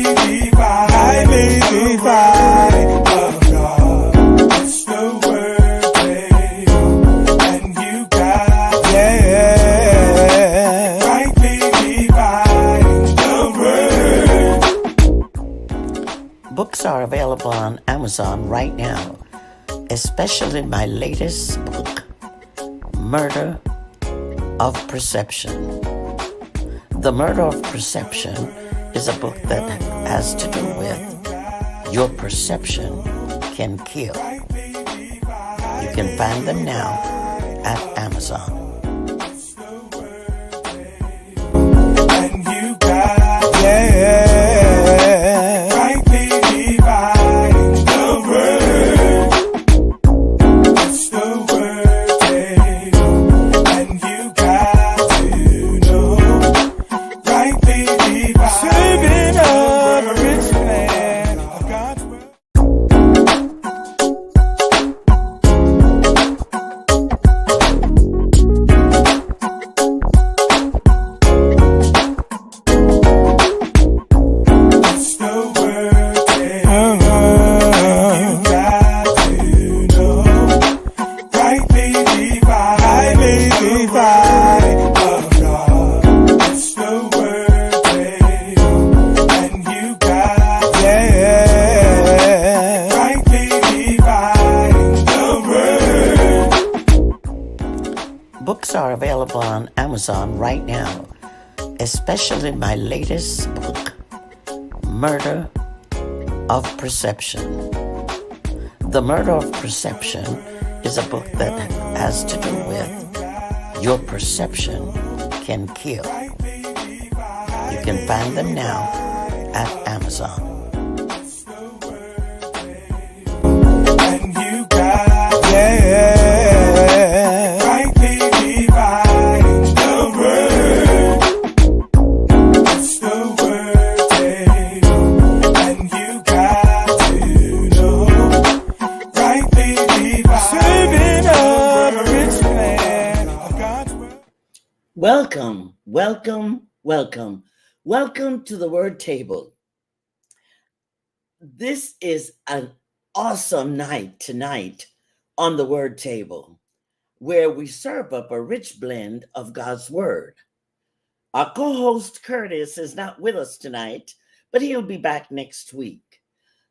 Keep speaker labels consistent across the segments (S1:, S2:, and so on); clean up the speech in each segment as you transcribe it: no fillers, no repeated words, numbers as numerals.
S1: Rightlydividing of God. It's the word, baby, and you got rightly dividing the word.
S2: Books are available on Amazon right now, especially my latest book, Murder of Perception. The Murder of Perception is a book that has to do with your perception can kill. You can find them now at Amazon.
S1: And you got rightly dividing the word. It's the word, baby, and you got to know. Rightly dividing, serving up a rich plan of God's word. It's the word, baby, you got to know. Rightly dividing of God. It's the word, baby, and you got rightly dividing the word.
S2: Books are available on Amazon right now, especially my latest book, Murder of Perception. The Murder of Perception is a book that has to do with your perception can kill. You can find them now at Amazon.
S1: And you got rightly dividing the word. It's the word, baby, and you got to know. Rightly dividing, serving up a rich plan of God's word.
S2: Welcome to the Word Table. This is an awesome night tonight on the Word Table, where we serve up a rich blend of God's Word. Our co-host Curtis is not with us tonight, but he'll be back next week.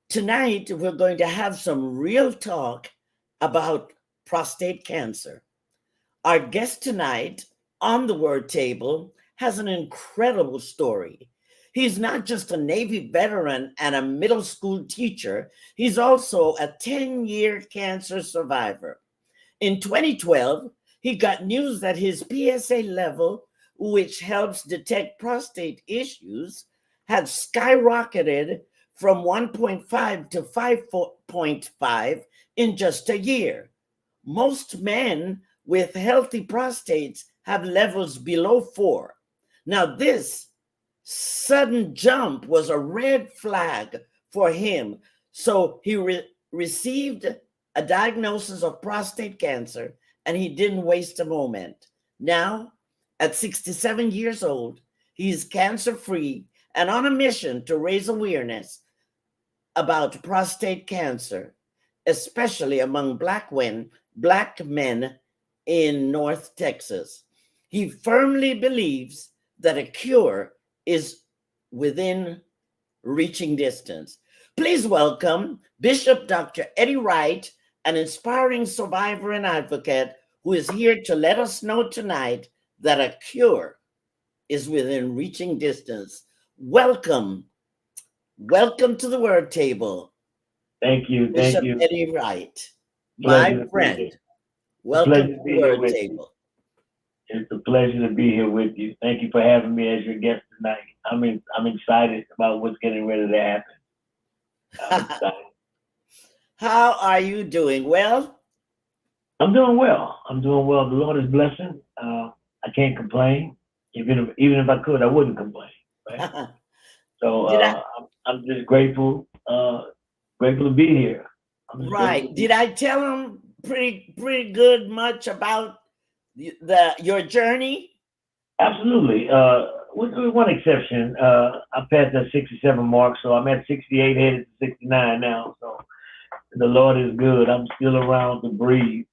S2: Tonight, we're going to have some real talk about prostate cancer. Our guest tonight on the Word Table has an incredible story. He's not just a Navy veteran and a middle school teacher, he's also a 10-year cancer survivor. In 2012, he got news that his PSA level, which helps detect prostate issues, had skyrocketed from 1.5 to 5.5 in just a year. Most men with healthy prostates have levels below 4. Now, this sudden jump was a red flag for him. So he received a diagnosis of prostate cancer, and he didn't waste a moment. Now, at 67 years old, he's cancer-free and on a mission to raise awareness about prostate cancer, especially among Black men in North Texas. He firmly believes that a cure is within reaching distance. Please welcome Bishop Dr. Eddie Wright, an inspiring survivor and advocate who is here to let us know tonight that a cure is within reaching distance. Welcome to the Word Table.
S3: Thank you.
S2: Bishop Eddie Wright, my friend. Welcome to the Word Table.
S3: It's a pleasure to be here with you. Thank you for having me as your guest tonight. I'm excited about what's getting ready to happen. I'm excited.
S2: How are you doing? Well?
S3: I'm doing well. The Lord is blessing. I can't complain. Even if I could, I wouldn't complain. Right? So I'm just grateful to be here.
S2: Right. Did I tell him pretty good much about your journey?
S3: Absolutely. with one exception. I passed that 67 mark, so I'm at 68, headed to 69 now. So the Lord is good. I'm still around to breathe.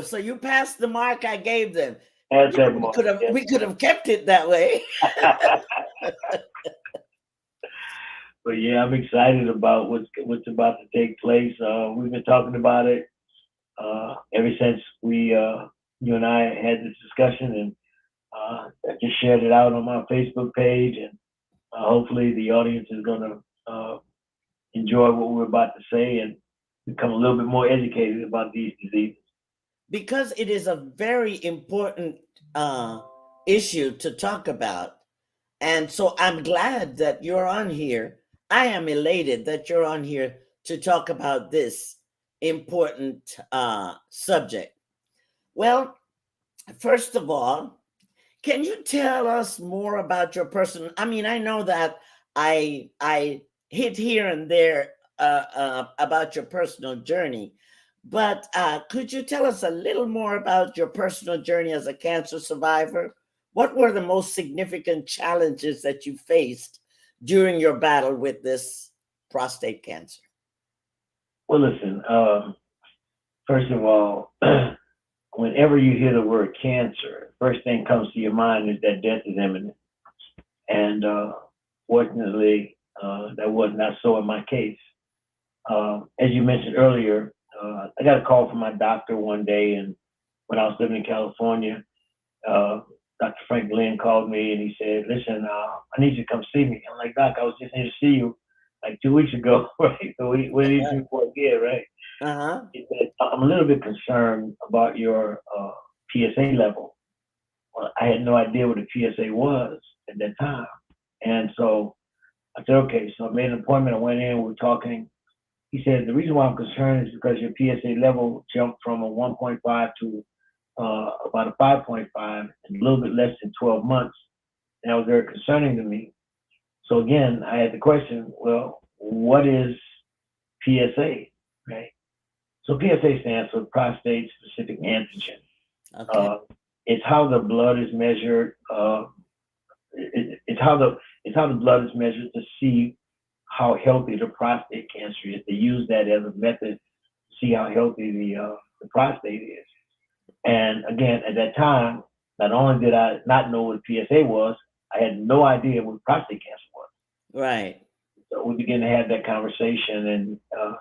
S2: So you passed the mark I gave them.
S3: At that mark,
S2: we could have kept it that way.
S3: But yeah, I'm excited about what's about to take place. We've been talking about it ever since you and I had this discussion, and I just shared it out on my Facebook page, and hopefully the audience is going to enjoy what we're about to say and become a little bit more educated about these diseases.
S2: Because it is a very important issue to talk about. And so I'm glad that you're on here. I am elated that you're on here to talk about this important subject. Well, first of all, can you tell us more about your personal? I mean, I know that I hit here and there about your personal journey, but could you tell us a little more about your personal journey as a cancer survivor? What were the most significant challenges that you faced during your battle with this prostate cancer?
S3: Well, listen, first of all, whenever you hear the word cancer, first thing comes to your mind is that death is imminent. And fortunately, that was not so in my case. As you mentioned earlier, I got a call from my doctor one day, and when I was living in California, Dr. Frank Glenn called me and he said, listen, I need you to come see me. I'm like, Doc, I was just here to see you like 2 weeks ago, right? So what did you for here, right?
S2: Uh-huh.
S3: He said, I'm a little bit concerned about your PSA level. Well, I had no idea what a PSA was at that time. And so I said, okay. So I made an appointment. I went in, we were talking. He said, the reason why I'm concerned is because your PSA level jumped from a 1.5 to about a 5.5 in a little bit less than 12 months. And that was very concerning to me. So again, I had the question, well, what is PSA, right? So PSA stands for prostate specific antigen.
S2: Okay.
S3: It's how the blood is measured. It's how the blood is measured to see how healthy the prostate cancer is. They use that as a method to see how healthy the prostate is. And again, at that time, not only did I not know what PSA was, I had no idea what prostate cancer was.
S2: Right.
S3: So we began to have that conversation, and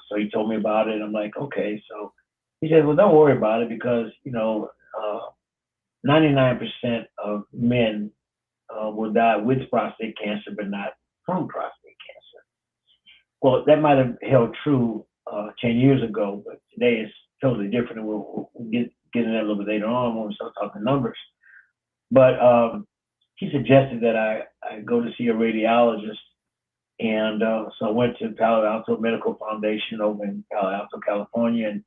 S3: so he told me about it. I'm like, okay. So he said, well, don't worry about it because, 99% of men will die with prostate cancer, but not from prostate cancer. Well, that might have held true 10 years ago, but today it's totally different. And we'll get into that a little bit later on when we start talking numbers. But he suggested that I go to see a radiologist. And so I went to Palo Alto Medical Foundation over in Palo Alto, California, and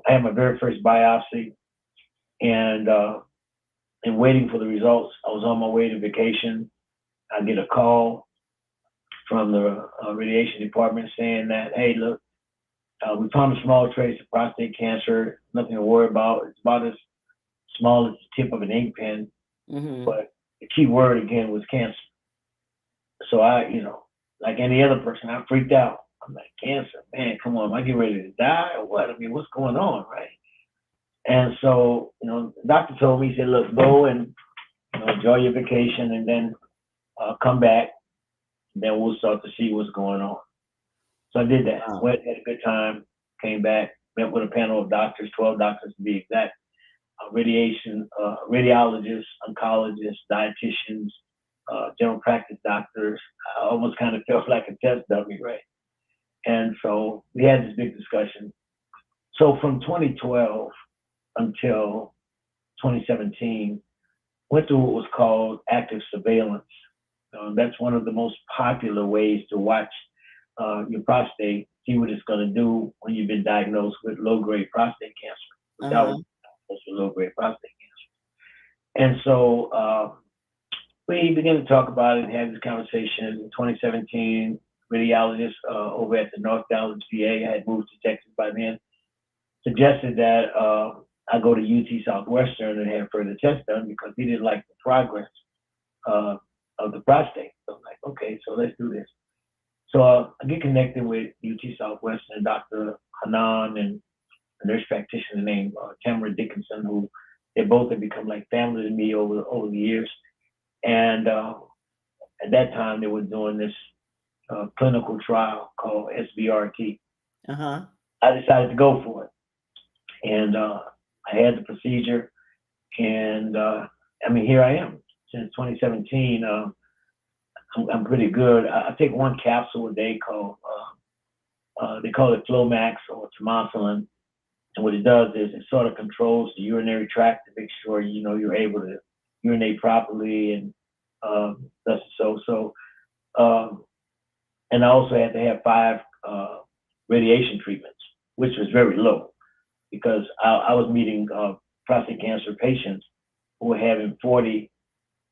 S3: I had my very first biopsy. And waiting for the results, I was on my way to vacation. I get a call from the radiation department saying that, hey, look, we found a small trace of prostate cancer, nothing to worry about. It's about as small as the tip of an ink pen, but the key word again was cancer. So I, like any other person, I freaked out. I'm like, cancer, man, come on, am I getting ready to die or what? I mean, what's going on, right? And so, the doctor told me, he said, look, go and enjoy your vacation and then come back, and then we'll start to see what's going on. So I did that.
S2: Wow.
S3: Went, had a good time, came back, met with a panel of doctors, 12 doctors to be exact, radiologists, oncologists, dietitians, general practice doctors. I almost kind of felt like a test dummy, right? And so we had this big discussion. So from 2012 until 2017, went through what was called active surveillance. That's one of the most popular ways to watch your prostate, see what it's going to do when you've been diagnosed with low-grade prostate cancer. That was low-grade prostate cancer. And so we began to talk about it and have this conversation. In 2017, radiologist over at the North Dallas VA, I had moved to Texas by then, suggested that I go to UT Southwestern and have further tests done because he didn't like the progress of the prostate. So I'm like, okay, so let's do this. So I get connected with UT Southwestern, Dr. Hanan, and a nurse practitioner named Tamara Dickinson, who they both have become like family to me over the years. And at that time, they were doing this clinical trial called SBRT.
S2: Uh-huh.
S3: I decided to go for it. And I had the procedure. And I mean, here I am. Since 2017, I'm pretty good. I take one capsule a day called, they call it Flomax or Tamoxifen. And what it does is it sort of controls the urinary tract to make sure, you know, you're able to urinate properly and that's so. And I also had to have 5 radiation treatments, which was very low because I was meeting prostate cancer patients who were having 40,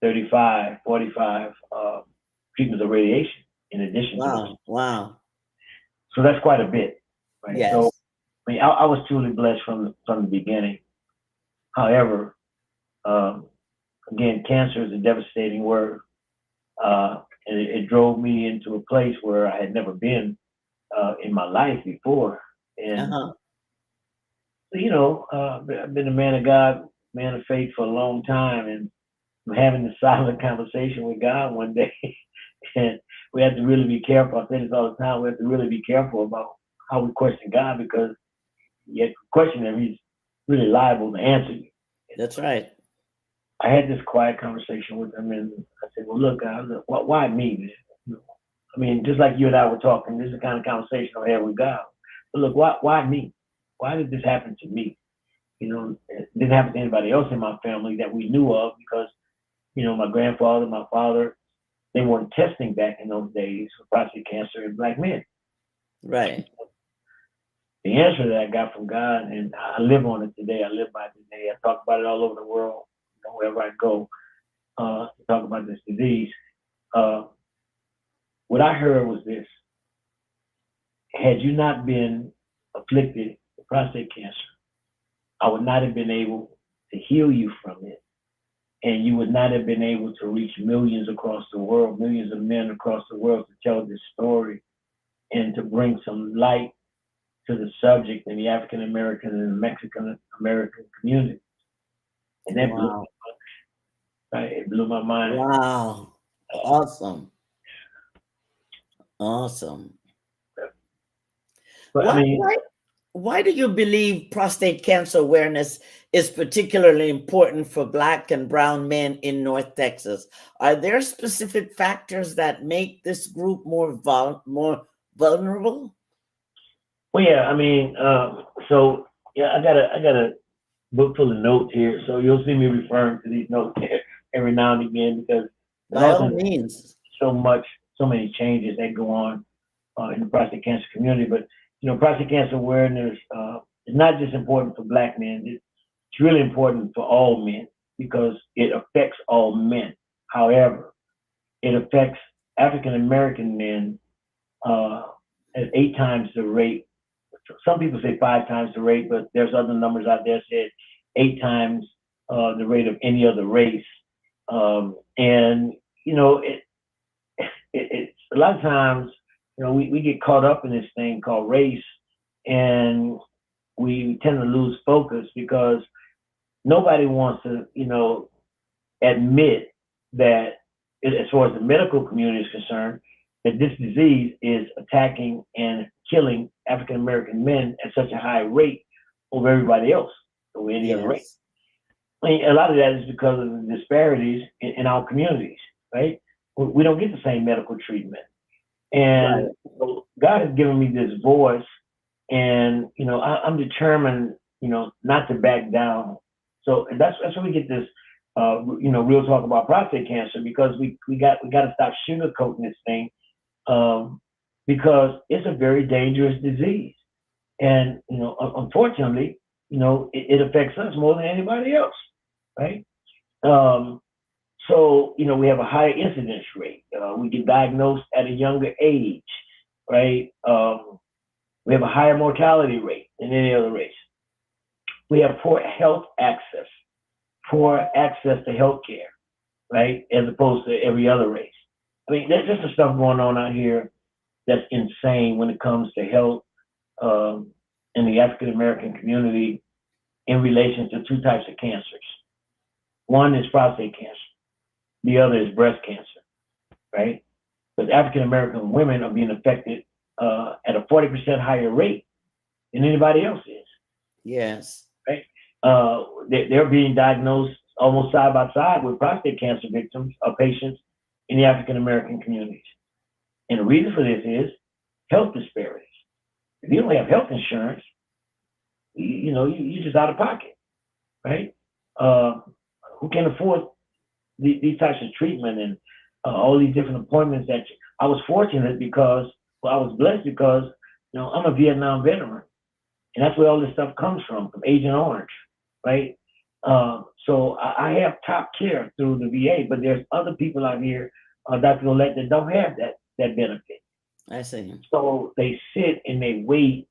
S3: 35, 45 treatments of radiation in addition to this.
S2: Wow.
S3: So that's quite a bit, right?
S2: Yes.
S3: So I mean, I was truly blessed from the beginning. However, again, cancer is a devastating word. And it drove me into a place where I had never been in my life before. And, you know, I've been a man of God, man of faith for a long time. And I'm having a silent conversation with God one day. And we have to really be careful. I say this all the time. We have to really be careful about how we question God because you question him, he's really liable to answer you.
S2: That's right.
S3: I had this quiet conversation with him, and I said, well, look, why me? I mean, just like you and I were talking, this is the kind of conversation I had with God. But look, why me? Why did this happen to me? You know, it didn't happen to anybody else in my family that we knew of because, you know, my grandfather, my father, they weren't testing back in those days for prostate cancer in black men.
S2: Right.
S3: The answer that I got from God, and I live on it today, I live by it today. I talk about it all over the world, you know, wherever I go, to talk about this disease. What I heard was this: had you not been afflicted with prostate cancer, I would not have been able to heal you from it. And you would not have been able to reach millions across the world, millions of men across the world to tell this story and to bring some light to the subject in the African American and the Mexican American community. And that blew my mind. Right? It blew my mind.
S2: Wow. Awesome. Awesome.
S3: But I mean,
S2: why do you believe prostate cancer awareness is particularly important for Black and brown men in North Texas? Are there specific factors that make this group more vulnerable?
S3: well, yeah, I mean, so yeah, I got a book full of notes here, so you'll see me referring to these notes every now and again because
S2: by all means,
S3: so many changes that go on in the prostate cancer community. But you know, prostate cancer awareness is not just important for Black men; it's really important for all men because it affects all men. However, it affects African American men at 8 times the rate. Some people say 5 times the rate, but there's other numbers out there that said 8 times the rate of any other race. And you know, it's a lot of times, you know, we get caught up in this thing called race, and we tend to lose focus because nobody wants to, you know, admit that, as far as the medical community is concerned, that this disease is attacking and killing African American men at such a high rate over everybody else, over any other race. I mean, a lot of that is because of the disparities in our communities, right? We don't get the same medical treatment. And so God has given me this voice, and, you know, I'm determined, you know, not to back down. So that's why we get this, you know, real talk about prostate cancer, because we got to stop sugarcoating this thing, because it's a very dangerous disease. And, you know, unfortunately, you know, it affects us more than anybody else, right? So, you know, we have a higher incidence rate. We get diagnosed at a younger age, right? We have a higher mortality rate than any other race. we have poor health access, poor access to health care, right? As opposed to every other race. I mean, there's just some stuff going on out here that's insane when it comes to health in the African American community in relation to two types of cancers. One is prostate cancer. The other is breast cancer, right? Because African American women are being affected at a 40% higher rate than anybody else is.
S2: Yes.
S3: Right? They're being diagnosed almost side by side with prostate cancer victims or patients in the African American communities. And the reason for this is health disparities. If you don't have health insurance, you're just out of pocket, right? Who can afford these types of treatment and all these different appointments I was fortunate because, I was blessed because, I'm a Vietnam veteran. And that's where all this stuff comes from Agent Orange, right? So I have top care through the VA, but there's other people out here, Dr. Golette, that don't have that benefit.
S2: I see.
S3: So they sit and they wait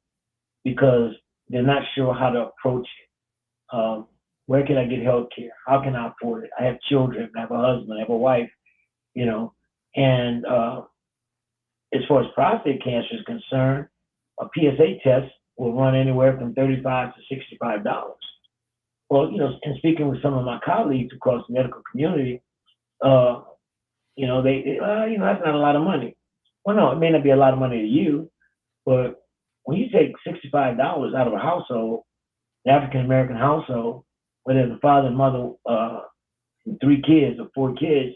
S3: because they're not sure how to approach it. Where can I get health care? How can I afford it? I have children, I have a husband, I have a wife, and as far as prostate cancer is concerned, a PSA test will run anywhere from $35 to $65. Well, and speaking with some of my colleagues across the medical community, that's not a lot of money. Well, no, it may not be a lot of money to you, but when you take $65 out of a household, an African American household, where there's a father and mother, and 3 kids or 4 kids,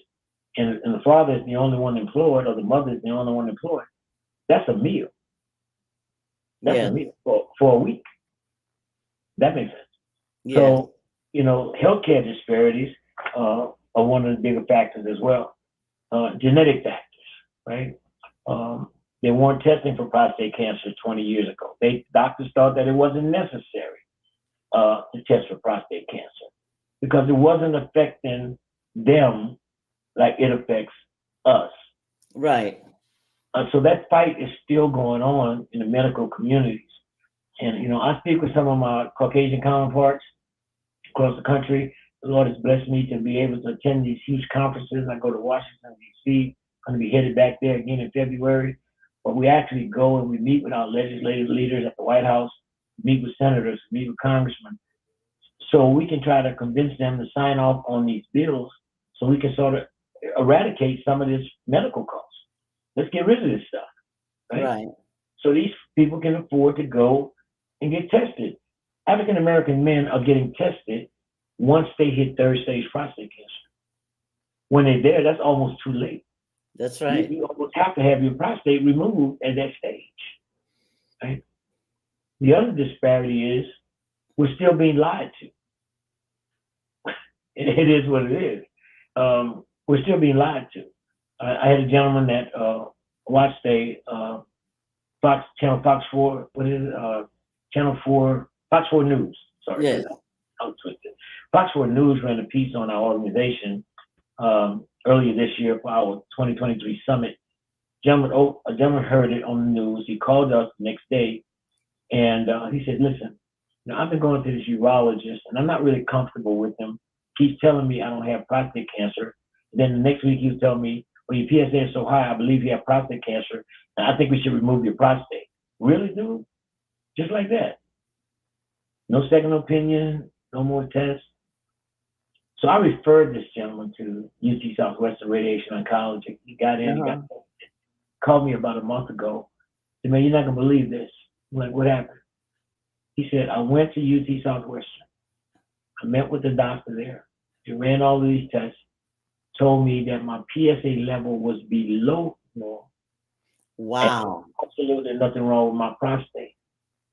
S3: and the father is the only one employed, or the mother is the only one employed, that's a meal. That's a meal for a week. That makes sense. Yeah. So, healthcare disparities are one of the bigger factors as well. Genetic factors, right? They weren't testing for prostate cancer 20 years ago. Doctors thought that it wasn't necessary to test for prostate cancer because it wasn't affecting them like it affects us.
S2: Right.
S3: So that fight is still going on in the medical communities. And, I speak with some of my Caucasian counterparts across the country. The Lord has blessed me to be able to attend these huge conferences. I go to Washington, D.C. I'm going to be headed back there again in February. But we actually go and we meet with our legislative leaders at the White House, meet with senators, meet with congressmen. So we can try to convince them to sign off on these bills so we can sort of eradicate some of this medical costs. Let's get rid of this stuff. Right? So these people can afford to go and get tested. African American men are getting tested once they hit 3rd stage prostate cancer. When they're there, that's almost too late.
S2: That's right.
S3: You almost have to have your prostate removed at that stage. Right? The other disparity is we're still being lied to. It is what it is. We're still being lied to. I had a gentleman that watched a Fox 4, what is it? Channel 4, Fox 4 News. Sorry.
S2: Yes.
S3: I'm twisted. Fox 4 News ran a piece on our organization earlier this year for our 2023 summit. A gentleman heard it on the news. He called us the next day and he said, listen, I've been going to this urologist and I'm not really comfortable with him. He's telling me I don't have prostate cancer. And then the next week he was telling me, well, your PSA is so high, I believe you have prostate cancer, and I think we should remove your prostate. Really, dude? Just like that. No second opinion, no more tests. So I referred this gentleman to UT Southwestern Radiation Oncology. He got in, he got tested. Called me about a month ago. He said, man, you're not going to believe this. I'm like, what happened? He said, I went to UT Southwestern. I met with the doctor there. He ran all of these tests, told me that my PSA level was below normal.
S2: Wow.
S3: Absolutely nothing wrong with my prostate.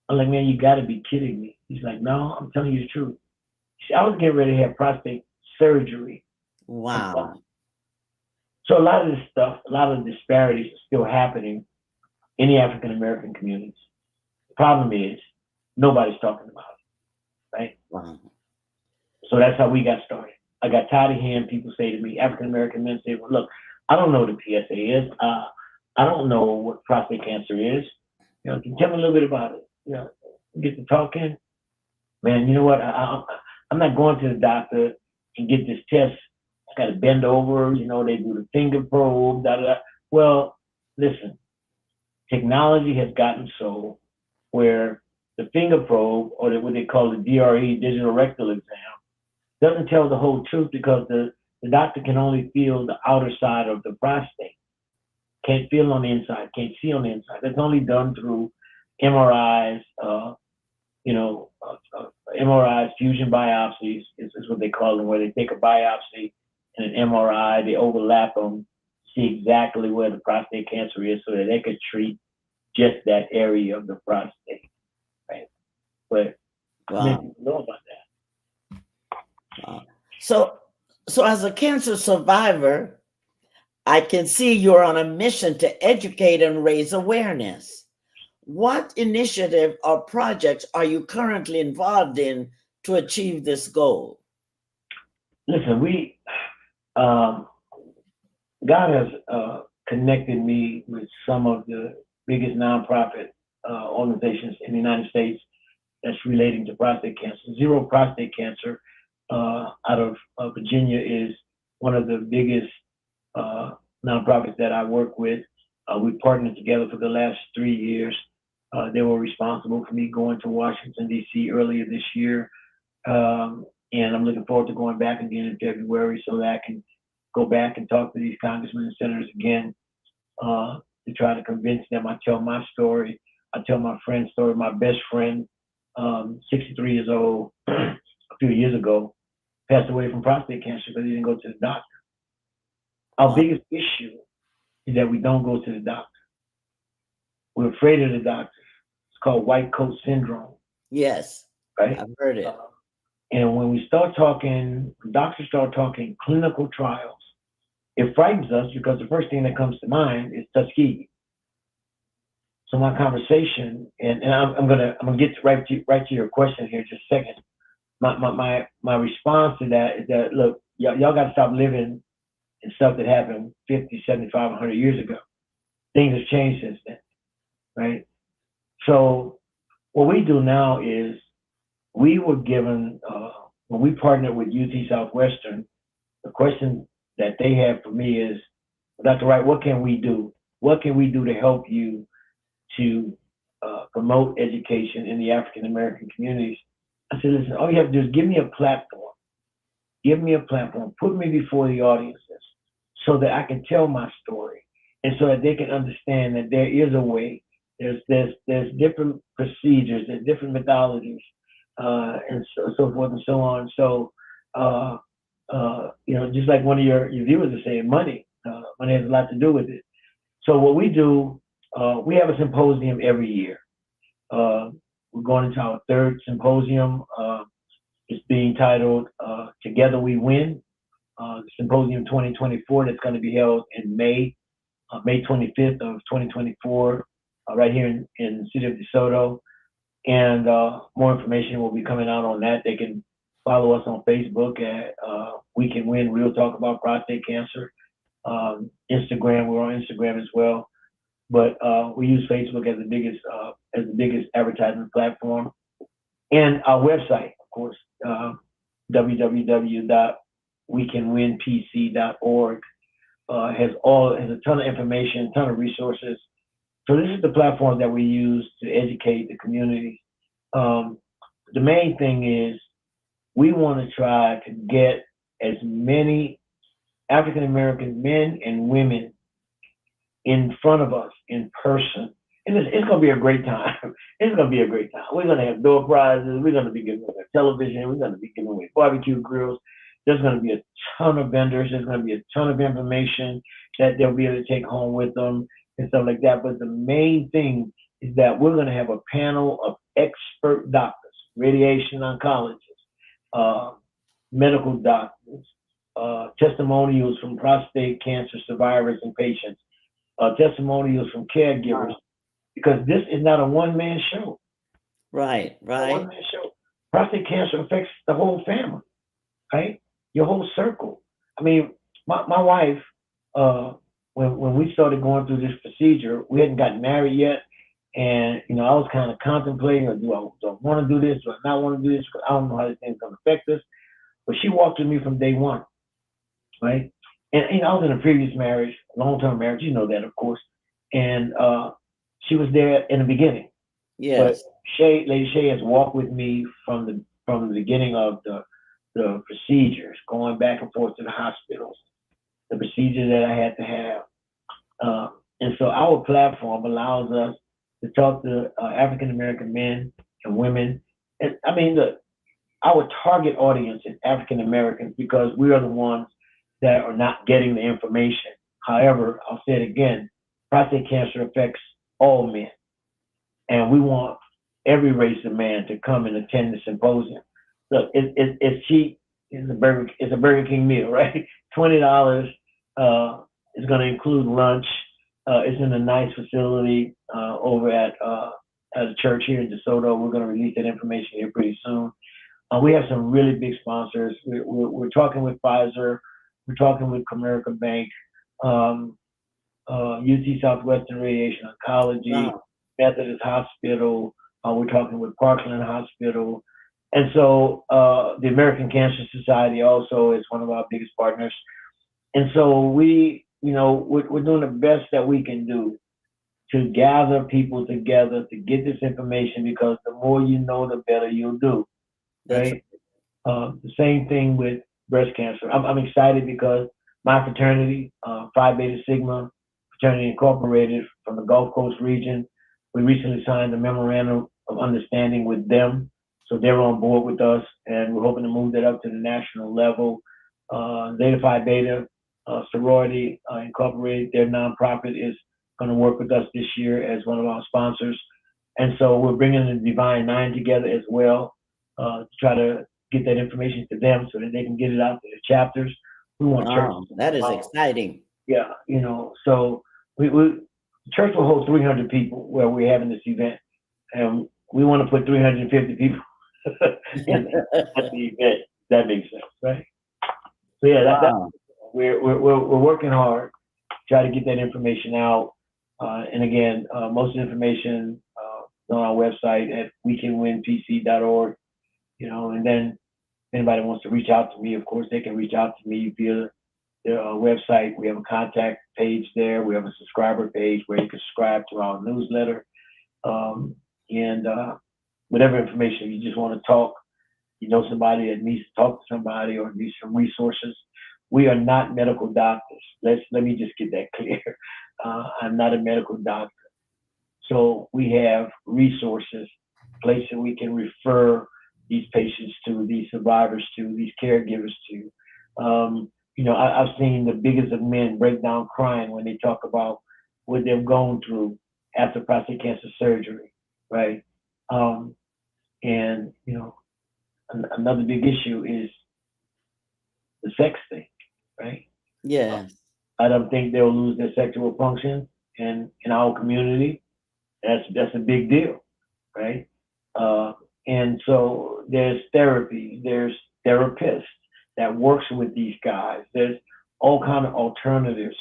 S3: I'm like, man, you got to be kidding me. He's like, no, I'm telling you the truth. See, I was getting ready to have prostate surgery.
S2: Wow.
S3: So a lot of this stuff, a lot of the disparities are still happening in the African American communities. The problem is nobody's talking about it, right?
S2: Wow.
S3: So that's how we got started. I got tired of hearing people say to me, African American men say, well, look, I don't know what the PSA is. I don't know what prostate cancer is. Can you tell me a little bit about it? Get to talking. man, you know what? I'm not going to the doctor and get this test. I got to bend over. You know, they do the finger probe. Da, da, da. Well, listen, technology has gotten so where the finger probe, or what they call the DRE, digital rectal exam, doesn't tell the whole truth because the doctor can only feel the outer side of the prostate. Can't feel on the inside, can't see on the inside. That's only done through MRIs, MRIs, fusion biopsies is what they call them, where they take a biopsy and an MRI, they overlap them, see exactly where the prostate cancer is so that they could treat just that area of the prostate, right? But many people know about that.
S2: Wow. So as a cancer survivor, I can see you're on a mission to educate and raise awareness. What initiative or projects are you currently involved in to achieve this goal?
S3: Listen, God has connected me with some of the biggest nonprofit organizations in the United States that's relating to prostate cancer. Zero Prostate Cancer out of Virginia is one of the biggest nonprofits that I work with. We partnered together for the last 3 years. They were responsible for me going to Washington, D.C. earlier this year. And I'm looking forward to going back again in February so that I can go back and talk to these congressmen and senators again to try to convince them. I tell my story. I tell my friend's story. My best friend, 63 years old, a few years ago, passed away from prostate cancer because he didn't go to the doctor. Our biggest issue is that we don't go to the doctor. We're afraid of the doctor. It's called white coat syndrome.
S2: Yes,
S3: right?
S2: I've heard it.
S3: And when doctors start talking clinical trials, it frightens us because the first thing that comes to mind is Tuskegee. So my conversation, and I'm gonna get right to your question here in just a second. My response to that is that, look, y'all got to stop living in stuff that happened 50, 75, 100 years ago. Things have changed since then, right? So what we do now is we were given, when we partnered with UT Southwestern, the question that they have for me is, Dr. Wright, what can we do? What can we do to help you to promote education in the African American communities? I said, listen, all you have to do is give me a platform. Give me a platform. Put me before the audiences so that I can tell my story and so that they can understand that there is a way. There's different procedures, there's different methodologies, and so forth and so on. So, just like one of your viewers is saying, money has a lot to do with it. So what we do, we have a symposium every year. We're going into our third symposium. It's being titled Together We Win, the Symposium 2024 that's going to be held in May 25th of 2024, right here in the city of DeSoto. And more information will be coming out on that. They can follow us on Facebook at We Can Win Real Talk About Prostate Cancer. Instagram, we're on Instagram as well. But we use Facebook as the biggest advertising platform. And our website, of course, www.wecanwinpc.org has a ton of information, a ton of resources. So this is the platform that we use to educate the community. The main thing is we want to try to get as many African American men and women in front of us in person. And it's going to be a great time. It's going to be a great time. We're going to have door prizes. We're going to be giving away television. We're going to be giving away barbecue grills. There's going to be a ton of vendors. There's going to be a ton of information that they'll be able to take home with them and stuff like that. But the main thing is that we're going to have a panel of expert doctors, radiation oncologists, medical doctors, testimonials from prostate cancer survivors and patients, testimonials from caregivers, because this is not a one-man show.
S2: Right.
S3: One-man show. Prostate cancer affects the whole family, right? Your whole circle. I mean, my wife, when we started going through this procedure, we hadn't gotten married yet, And, you know, I was kind of contemplating, do I want to do this? Do I not want to do this? Because I don't know how this thing's going to affect us. But she walked with me from day one, right? And, you know, I was in a previous marriage, long-term marriage, you know that, of course. And she was there in the beginning.
S2: Yes.
S3: But Lady Shay has walked with me from the beginning of the procedures, going back and forth to the hospitals, the procedures that I had to have. And so our platform allows us to talk to African American men and women. And I mean, our target audience is African Americans because we are the ones that are not getting the information. However, I'll say it again, prostate cancer affects all men. And we want every race of man to come and attend the symposium. Look, it's cheap. It's a Burger King meal, right? $20 is going to include lunch. It's in a nice facility over at a church here in DeSoto. We're going to release that information here pretty soon. We have some really big sponsors. We're talking with Pfizer. We're talking with Comerica Bank, UT Southwestern Radiation Oncology,
S2: Wow.
S3: Methodist Hospital. We're talking with Parkland Hospital. And so the American Cancer Society also is one of our biggest partners. And so we're doing the best that we can do to gather people together to get this information, because the more you know, the better you'll do, right? The same thing with breast cancer. I'm excited because my fraternity, Phi Beta Sigma Fraternity Incorporated from the Gulf Coast region, we recently signed a memorandum of understanding with them. So they're on board with us, and we're hoping to move that up to the national level. Zeta Phi Beta Sorority Incorporated, their nonprofit, is going to work with us this year as one of our sponsors. And so we're bringing the Divine Nine together as well to try to get that information to them so that they can get it out to the chapters. We want churches.
S2: That is exciting.
S3: Yeah, you know, so the church will hold 300 people where we're having this event, and we want to put 350 people at the event. That makes sense, right? So yeah, we're working hard, try to get that information out. And again, most of the information is on our website at wecanwinpc.org. You know, and then if anybody wants to reach out to me, of course, they can reach out to me via the website. We have a contact page there. We have a subscriber page where you can subscribe to our newsletter. And whatever information you just want to talk, you know, somebody that needs to talk to somebody or needs some resources. We are not medical doctors. Let me just get that clear. I'm not a medical doctor. So we have resources, places we can refer these patients to, these survivors to, these caregivers to. You know, I've seen the biggest of men break down crying when they talk about what they've gone through after prostate cancer surgery, right? And, you know, another big issue is the sex thing, right?
S2: Yeah.
S3: I don't think they'll lose their sexual function in our community. That's a big deal, right? And so there's therapy, there's therapists that works with these guys. There's all kind of alternatives.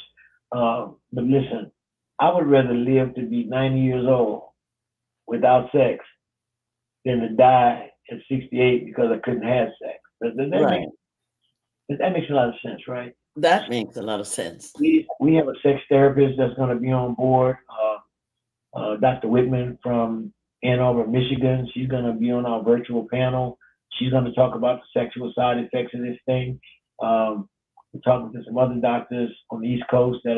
S3: But listen, I would rather live to be 90 years old without sex than to die at 68 because I couldn't have sex. That makes a lot of sense, right?
S2: That makes a lot of sense.
S3: We have a sex therapist that's going to be on board, Dr. Whitman from Ann Arbor, Michigan. She's going to be on our virtual panel. She's going to talk about the sexual side effects of this thing. We're talking to some other doctors on the East Coast that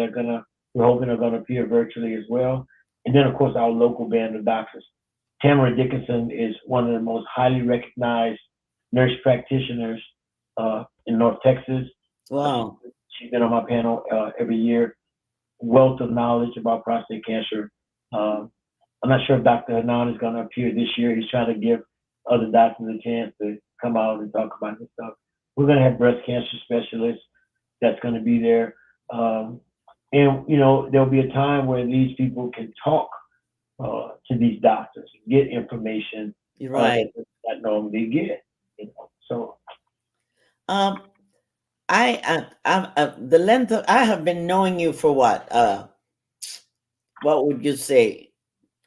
S3: we're hoping are going to appear virtually as well. And then, of course, our local band of doctors. Tamara Dickinson is one of the most highly recognized nurse practitioners in North Texas.
S2: Wow.
S3: She's been on my panel every year. Wealth of knowledge about prostate cancer. I'm not sure if Dr. Hanan is going to appear this year. He's trying to give other doctors a chance to come out and talk about this stuff. We're going to have breast cancer specialists that's going to be there. And, you know, there'll be a time where these people can talk to these doctors, get information
S2: Right.
S3: that normally get. You know? So,
S2: the length of, I have been knowing you for what would you say,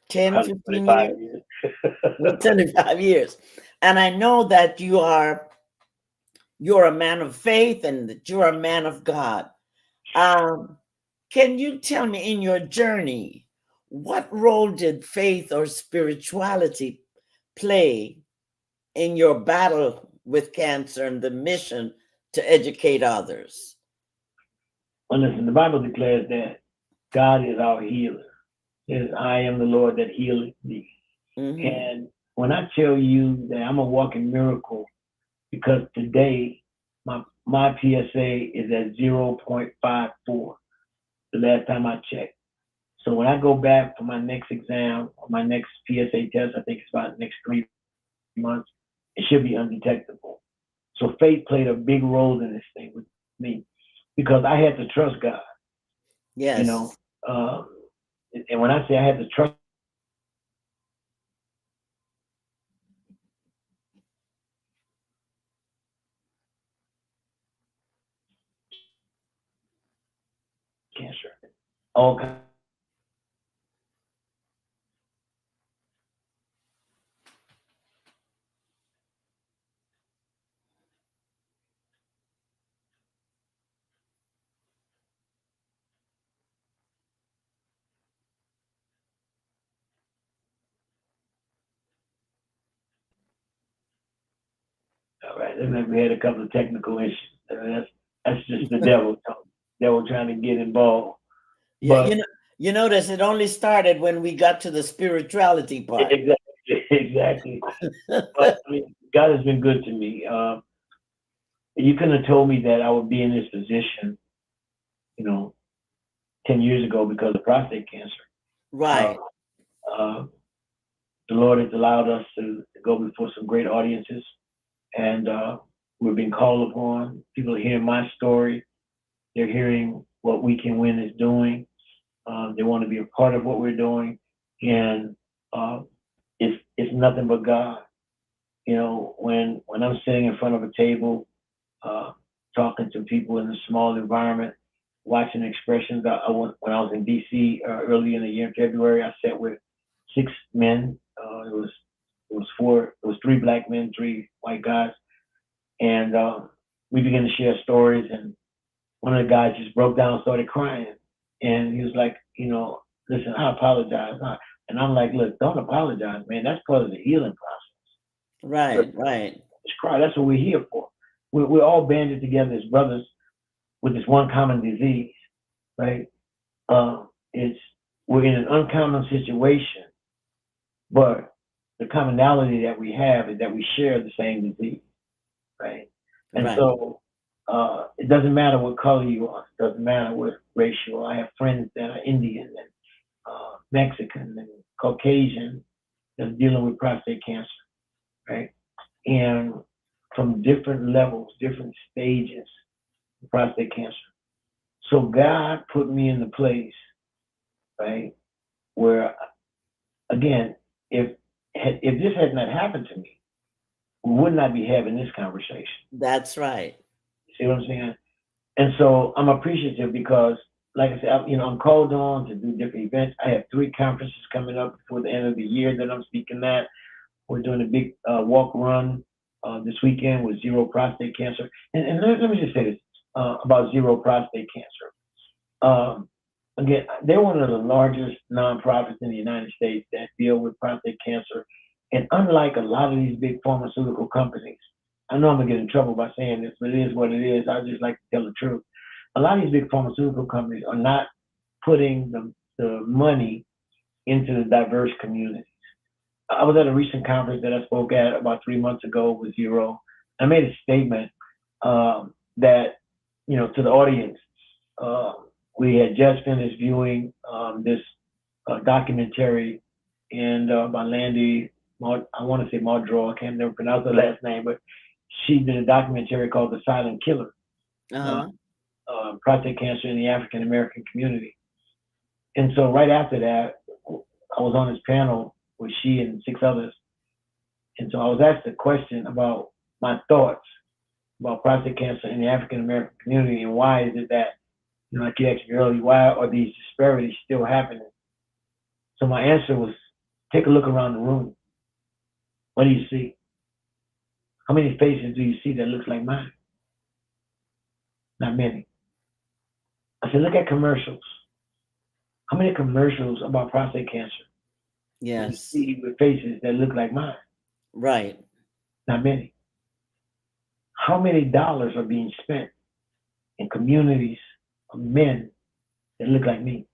S2: 10,
S3: Probably
S2: 15
S3: 25
S2: years?
S3: years.
S2: Well, 25 years. And I know that you're a man of faith and that you're a man of God. Can you tell me, in your journey, what role did faith or spirituality play in your battle with cancer and the mission to educate others?
S3: Well, listen, the Bible declares that God is our healer. It is, I am the Lord that healeth thee.
S2: Mm-hmm.
S3: And when I tell you that I'm a walking miracle, because today my PSA is at 0.54, the last time I checked. So when I go back for my next exam or my next PSA test, I think it's about the next 3 months, it should be undetectable. So faith played a big role in this thing with me because I had to trust God.
S2: Yes.
S3: You know, and when I say I had to trust cancer, all kinds. All right, we had a couple of technical issues. That's just the devil trying to get involved.
S2: Yeah,
S3: But
S2: you notice it only started when we got to the spirituality part.
S3: exactly. But I mean, God has been good to me. You couldn't have told me that I would be in this position, 10 years ago because of prostate cancer.
S2: Right.
S3: The Lord has allowed us to go before some great audiences, and we're being called upon. People are hearing my story. They're hearing what We Can Win is doing. They want to be a part of what we're doing, and it's nothing but God. When I'm sitting in front of a table, talking to people in a small environment, watching expressions. When I was in DC early in the year in February, I sat with 6 men. It was 3 black men, 3 white guys, and we began to share stories. And one of the guys just broke down, started crying, and he was like, listen, I apologize. And I'm like, look, don't apologize, man. That's part of the healing process.
S2: Right.
S3: Just cry. That's what we're here for. We're all banded together as brothers with this one common disease, right? We're in an uncommon situation, but the commonality that we have is that we share the same disease, right? And so it doesn't matter what color you are, it doesn't matter what race you are. I have friends that are Indian and Mexican and Caucasian that's dealing with prostate cancer, right? And from different levels, different stages of prostate cancer. So God put me in the place, right, where, again, if this had not happened to me, we would not be having this conversation.
S2: That's right.
S3: See what I'm saying? And so I'm appreciative because, like I said, I'm called on to do different events. I have 3 conferences coming up before the end of the year that I'm speaking at. We're doing a big walk run this weekend with Zero Prostate Cancer. And let me just say this about Zero Prostate Cancer. Again, they're one of the largest nonprofits in the United States that deal with prostate cancer. And unlike a lot of these big pharmaceutical companies, I know I'm gonna get in trouble by saying this, but it is what it is. I just like to tell the truth. A lot of these big pharmaceutical companies are not putting the money into the diverse communities. I was at a recent conference that I spoke at about 3 months ago with Zero. I made a statement that, to the audience, we had just finished viewing this documentary by Landy, I want to say Maudreau, I can't never pronounce her last name, but she did a documentary called The Silent Killer, prostate cancer in the African American community. And so right after that, I was on this panel with she and 6 others. And so I was asked a question about my thoughts about prostate cancer in the African American community and why is it that, like you asked me earlier, why are these disparities still happening? So my answer was take a look around the room. What do you see? How many faces do you see that looks like mine? Not many. I said, look at commercials. How many commercials about prostate cancer
S2: Yes.
S3: do you see with faces that look like mine?
S2: Right.
S3: Not many. How many dollars are being spent in communities of men that look like me?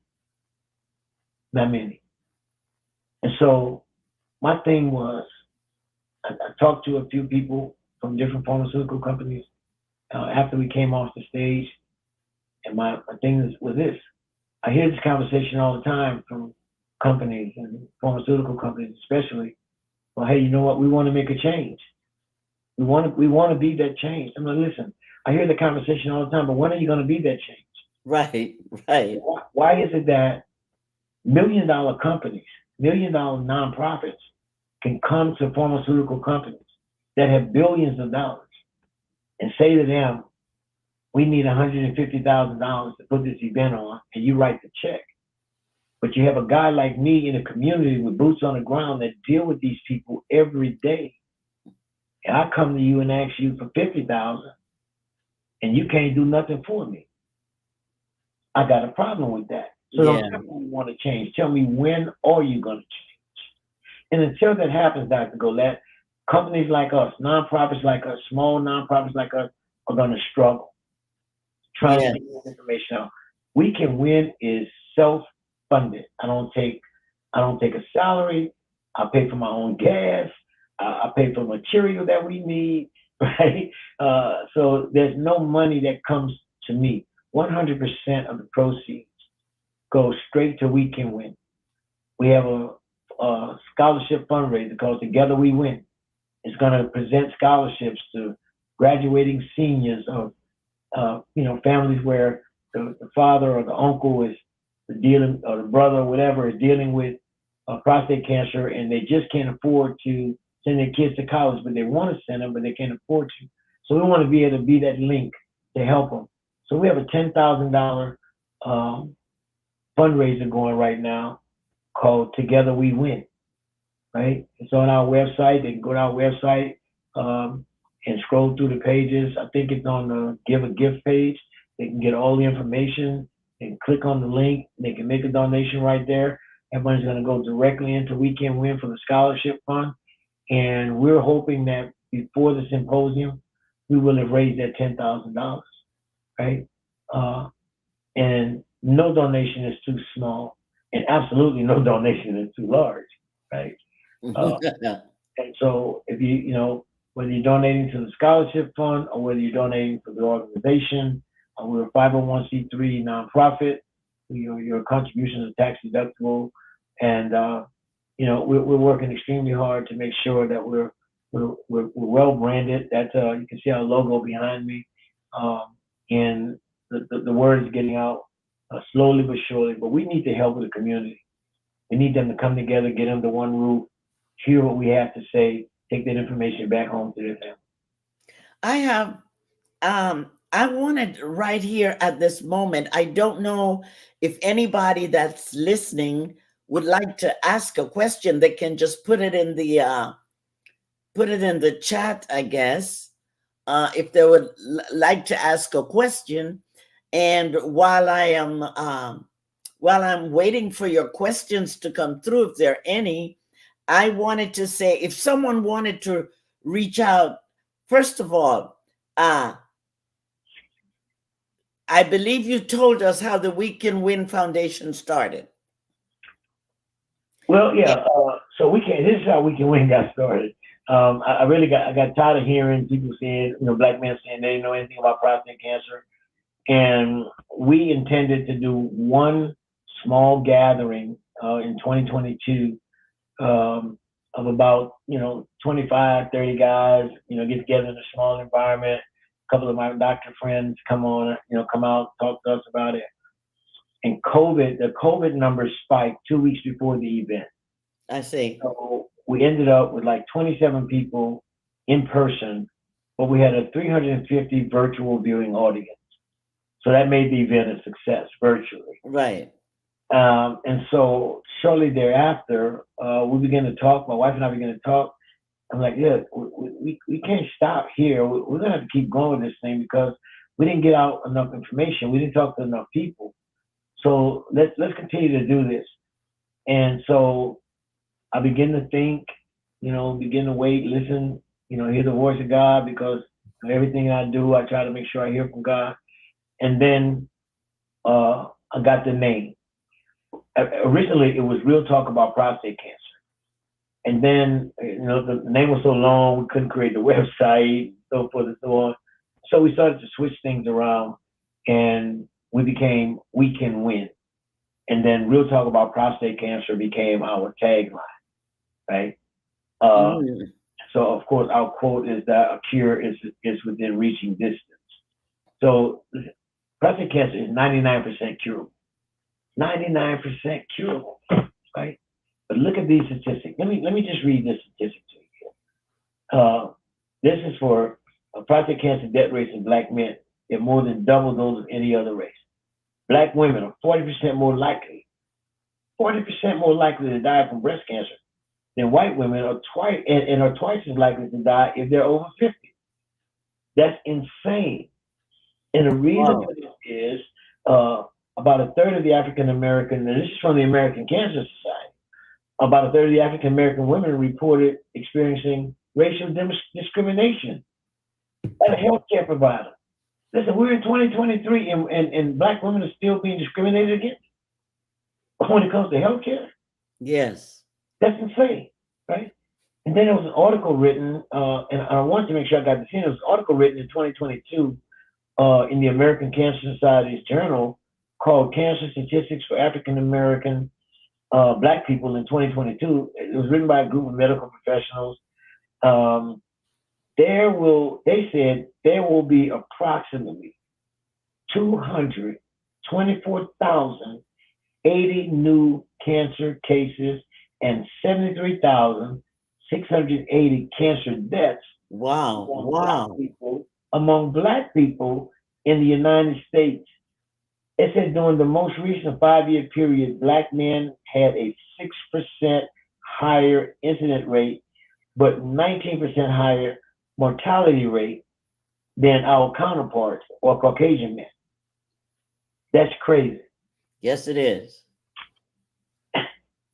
S3: Not many. And so my thing was, I talked to a few people from different pharmaceutical companies after we came off the stage, and my thing was this. I hear this conversation all the time from companies and pharmaceutical companies especially. Well, hey, you know what? We want to make a change. We want to be that change. I'm like, listen, I hear the conversation all the time, but when are you going to be that change?
S2: Right. Right.
S3: Why is it that $1 million companies, $1 million nonprofits can come to pharmaceutical companies that have billions of dollars and say to them, we need $150,000 to put this event on, and you write the check. But you have a guy like me in a community with boots on the ground that deal with these people every day. And I come to you and ask you for $50,000, and you can't do nothing for me. I got a problem with that. So
S2: Yeah.
S3: don't tell me you want to change. Tell me, when are you going to change? And until that happens, Dr. Golette, companies like us, nonprofits like us, small nonprofits like us are going to struggle trying to get this information out. We Can Win is self-funded. I don't take a salary. I pay for my own gas. I pay for material that we need, right? So there's no money that comes to me. 100% of the proceeds go straight to We Can Win. We have a scholarship fundraiser called Together We Win. It's going to present scholarships to graduating seniors of families where the father or the uncle is dealing, or the brother or whatever is dealing with prostate cancer, and they just can't afford to send their kids to college, but they want to send them, but they can't afford to. So we want to be able to be that link to help them. So we have a $10,000 fundraiser going right now called Together We Win, right? It's on our website. They can go to our website and scroll through the pages. I think it's on the Give a Gift page. They can get all the information and click on the link. They can make a donation right there. Everybody's going to go directly into We Can Win for the scholarship fund. And we're hoping that before the symposium, we will have raised that $10,000, right? And no donation is too small, and absolutely no donation is too large, right? And so if whether you're donating to the scholarship fund or whether you're donating to the organization, we're a 501c3 nonprofit. Your contributions are tax deductible, and we're working extremely hard to make sure that we're well branded. That you can see our logo behind me, and the word is getting out slowly but surely. But we need the help of the community. We need them to come together, get under one roof, hear what we have to say, take that information back home to their family.
S2: I have, I wanted right here at this moment, I don't know if anybody that's listening would like to ask a question. They can just put it in the chat, I guess, if they would like to ask a question. And while I'm waiting for your questions to come through, if there are any, I wanted to say, if someone wanted to reach out, first of all, I believe you told us how the We Can Win Foundation started.
S3: Well, yeah. So this is how We Can Win got started. I got tired of hearing people saying, black men saying they didn't know anything about prostate cancer. And we intended to do one small gathering in 2022 of about 25, 30 guys, get together in a small environment. A couple of my doctor friends come out, talk to us about it. And the COVID numbers spiked 2 weeks before the event.
S2: I see.
S3: So we ended up with like 27 people in person, but we had a 350 virtual viewing audience. So that made the event a success virtually.
S2: Right.
S3: And so shortly thereafter, we began to talk. My wife and I began to talk. I'm like, yeah, we can't stop here. We're gonna have to keep going with this thing because we didn't get out enough information. We didn't talk to enough people. So let's continue to do this. And so I begin to think, begin to wait, listen, hear the voice of God, because everything I do, I try to make sure I hear from God. And then I got the name. Originally, it was Real Talk About Prostate Cancer. And then, the name was so long, we couldn't create the website, so forth and so on. So we started to switch things around, and we became We Can Win. And then Real Talk About Prostate Cancer became our tagline, right? So, of course, our quote is that a cure is within reaching distance. So prostate cancer is 99% curable. 99% curable, right? But look at these statistics. Let me just read this statistic to you. This is for prostate cancer death rates in Black men. They're more than double those of any other race. Black women are 40% more likely to die from breast cancer than white women are twice as likely to die if they're over 50. That's insane. And the reason for this is about a third of the African American, and this is from the American Cancer Society, about a third of the African American women reported experiencing racial discrimination at a healthcare provider. Listen, we're in 2023 and Black women are still being discriminated against when it comes to healthcare.
S2: Yes.
S3: That's insane, right? And then there was an article written, and I wanted to make sure I got this in. There was an article written in 2022 in the American Cancer Society's journal called Cancer Statistics for African American Black People in 2022. It was written by a group of medical professionals. They said there will be approximately 224,080 new cancer cases and 73,680 cancer deaths. Among Black people in the United States. It said during the most recent 5-year period, Black men had a 6% higher incident rate, but 19% higher mortality rate than our counterparts or Caucasian men. That's crazy.
S2: Yes, it is.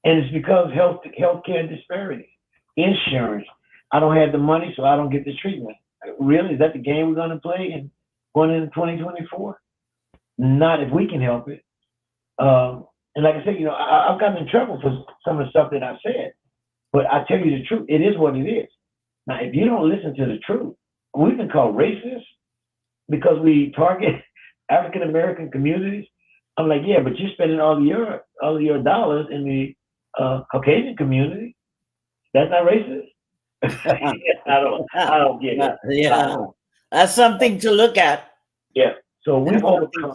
S3: And it's because healthcare disparity, insurance. I don't have the money, so I don't get the treatment. Really? Is that the game we're going to play in going into 2024? Not if we can help it. And like I said, I've gotten in trouble for some of the stuff that I've said. But I tell you the truth, it is what it is. Now, if you don't listen to the truth, we've been called racist because we target African American communities. I'm like, yeah, but you're spending all of your dollars in the Caucasian community. That's not racist. I don't get it.
S2: Yeah, that's something to look at.
S3: Yeah. So we've overcome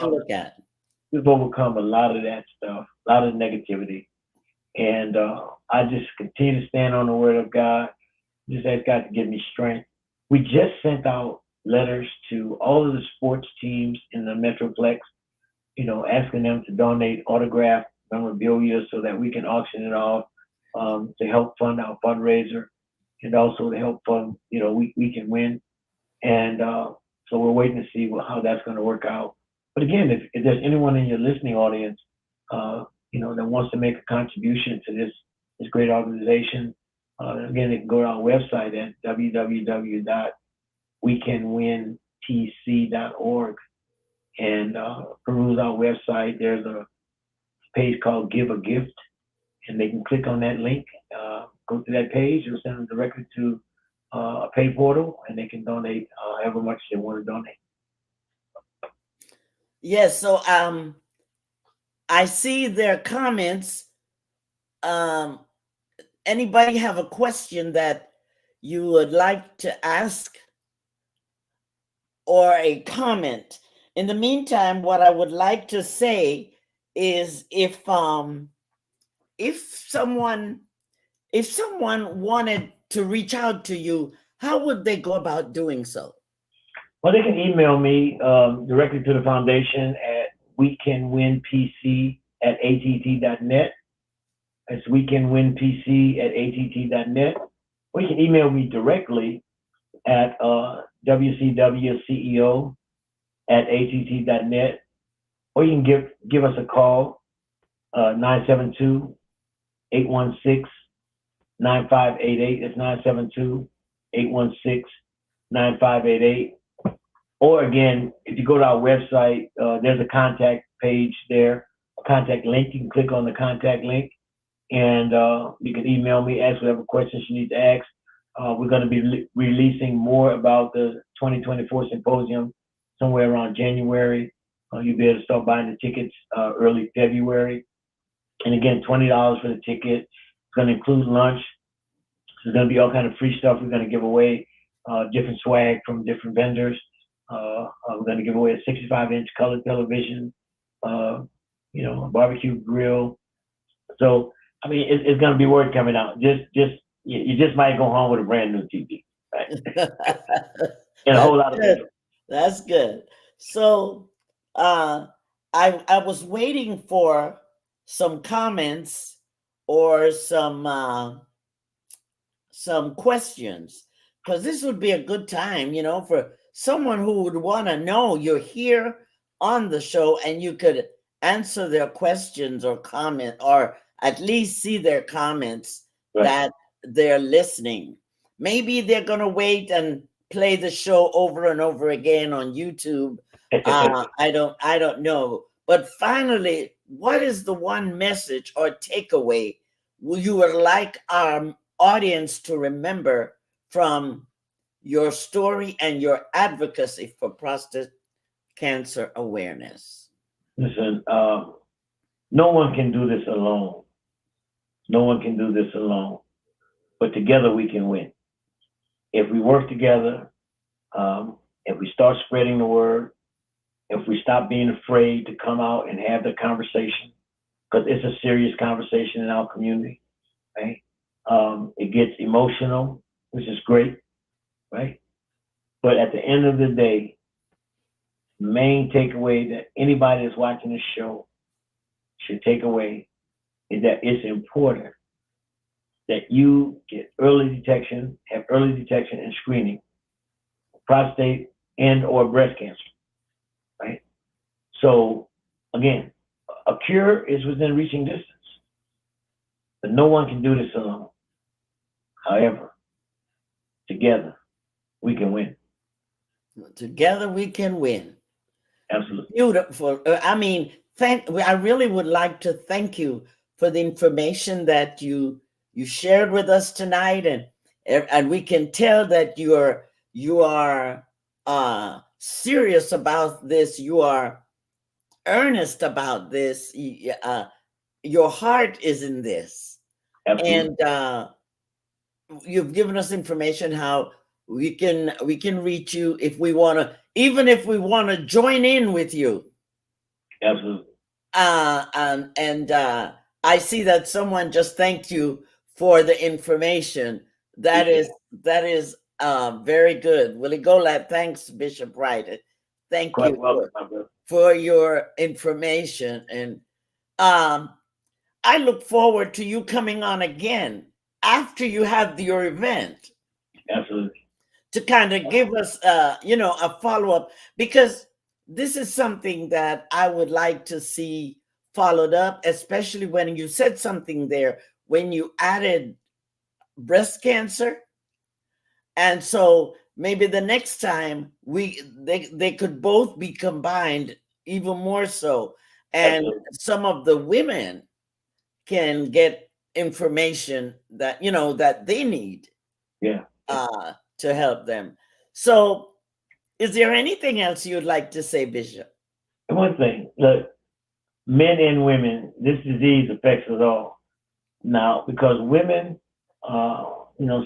S3: a lot of that stuff, a lot of negativity, and I just continue to stand on the Word of God. Just ask God to give me strength. We just sent out letters to all of the sports teams in the Metroplex, asking them to donate autographed memorabilia so that we can auction it off to help fund our fundraiser and also to help fund, we can win. And so we're waiting to see how that's going to work out. But again, if there's anyone in your listening audience, that wants to make a contribution to this great organization, again, they can go to our website at www.wecanwinpc.org and peruse our website. There's a page called Give a Gift, and they can click on that link, go to that page. It'll send them directly to a pay portal, and they can donate however much they want to donate.
S2: Yes, so I see their comments. Anybody have a question that you would like to ask or a comment? In the meantime, what I would like to say is if someone wanted to reach out to you, how would they go about doing so?
S3: Well, they can email me directly to the foundation at wecanwinpc@att.net. It's wecanwinpc@att.net. Or you can email me directly at wcwceo@att.net. Or you can give us a call, 972-816-9588. It's 972-816-9588. Or again, if you go to our website, there's a contact page there, a contact link. You can click on the contact link, and you can email me, ask whatever questions you need to ask. We're going to be releasing more about the 2024 symposium somewhere around January. You'll be able to start buying the tickets early February. And again, $20 for the ticket. It's going to include lunch. There's going to be all kind of free stuff. We're going to give away different swag from different vendors. We're going to give away a 65-inch color television, a barbecue grill. So, I mean, it's going to be word coming out. You just might go home with a brand new TV, right? And a whole lot of people.
S2: That's good. So, I was waiting for some comments or some questions, because this would be a good time, for someone who would want to know you're here on the show and you could answer their questions or comment, or at least see their comments, right, that they're listening. Maybe they're going to wait and play the show over and over again on YouTube. I don't know. But finally, what is the one message or takeaway you would like our audience to remember from your story and your advocacy for prostate cancer awareness?
S3: Listen, no one can do this alone. No one can do this alone. But together we can win. If we work together, if we start spreading the word, if we stop being afraid to come out and have the conversation, because it's a serious conversation in our community, right? It gets emotional, which is great, right? But at the end of the day, the main takeaway that anybody that's watching this show should take away is that it's important that you get early detection, have early detection and screening, prostate and or breast cancer, right? So again, a cure is within reaching distance, but no one can do this alone. However, together we can win.
S2: Together we can win.
S3: Absolutely.
S2: Beautiful. I mean, I really would like to thank you for the information that you shared with us tonight, and we can tell that you are serious about this. You are earnest about this. Your heart is in this. Absolutely. And you've given us information how we can reach you if we want to, even if we want to join in with you.
S3: Absolutely.
S2: I see that someone just thanked you for the information. That is very good. Willie Golab, thanks, Bishop Wright. Thank
S3: Quite
S2: you
S3: welcome,
S2: for your information. And I look forward to you coming on again after you have your event.
S3: Absolutely.
S2: To kind of give us, a follow-up, because this is something that I would like to see followed up, especially when you said something there, when you added breast cancer. And so maybe the next time they could both be combined even more so. And absolutely, some of the women can get information that, that they need.
S3: Yeah.
S2: To help them. So is there anything else you'd like to say, Bishop?
S3: One thing, look, men and women, this disease affects us all. Now, because women,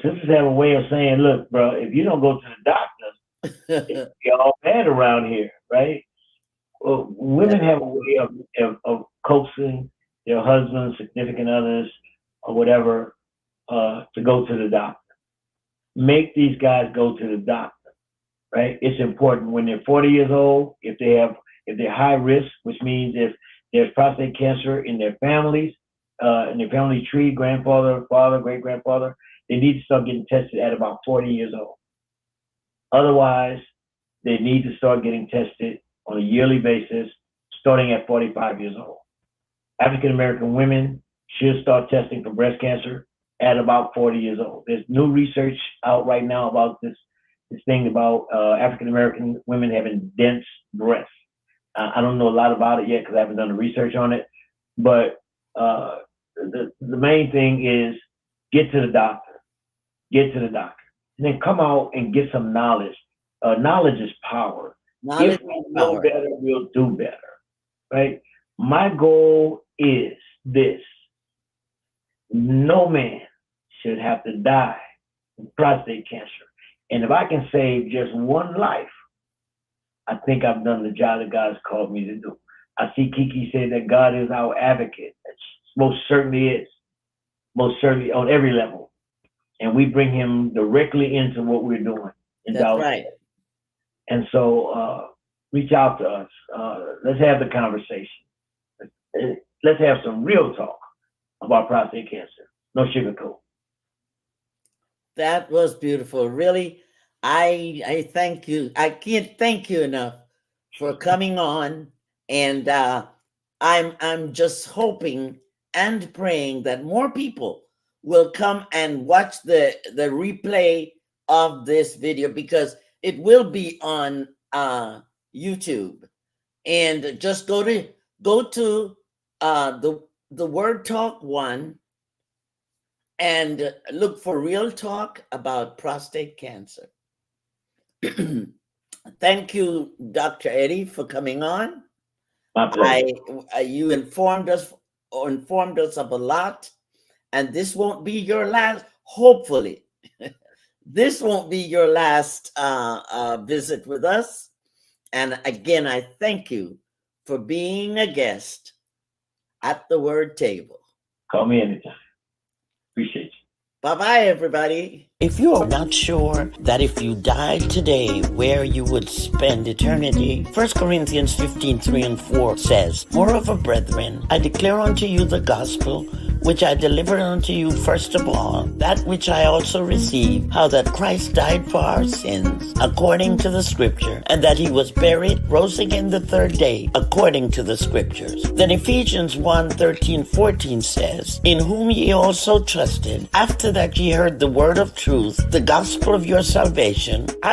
S3: sisters have a way of saying, look, bro, if you don't go to the doctor, you're all bad around here, right? Well, women have a way of coaxing their husbands, significant others, or whatever, to go to the doctor. Make these guys go to the doctor, right? It's important when they're 40 years old, if they're high risk, which means if there's prostate cancer in their families, in their family tree, grandfather, father, great-grandfather, they need to start getting tested at about 40 years old. Otherwise, they need to start getting tested on a yearly basis, starting at 45 years old. African-American women should start testing for breast cancer at about 40 years old. There's new research out right now about this thing about African-American women having dense breasts. I don't know a lot about it yet because I haven't done the research on it, but the main thing is get to the doctor, and then come out and get some knowledge. Knowledge is power. If we know better, we'll do better, right? My goal is this: no man should have to die from prostate cancer. And if I can save just one life, I think I've done the job that God has called me to do. I see Kiki say that God is our advocate. It most certainly is. Most certainly on every level. And we bring him directly into what we're doing.
S2: That's right.
S3: And so reach out to us. Let's have the conversation. Let's have some real talk about prostate cancer. No sugarcoat.
S2: That was beautiful. Really, I thank you. I can't thank you enough for coming on. And I'm just hoping and praying that more people will come and watch the replay of this video, because it will be on YouTube. And just go to the Word Talk 1 and look for Real Talk about prostate cancer. Thank you, Dr. Eddie, for coming on.
S3: My pleasure.
S2: You informed us of a lot, and this won't be your last. Hopefully, this won't be your last visit with us. And again, I thank you for being a guest at the Word Table.
S3: Call me anytime. Appreciate you.
S2: Bye-bye, everybody. If you are not sure that if you died today, where you would spend eternity, 1 Corinthians 15:3-4 says, Moreover, brethren, I declare unto you the gospel, which I delivered unto you first of all, that which I also received, how that Christ died for our sins, according to the Scripture, and that he was buried, rose again the third day, according to the Scriptures. Then Ephesians 1:13-14 says, In whom ye also trusted, after that ye heard the word of truth, the gospel of your salvation,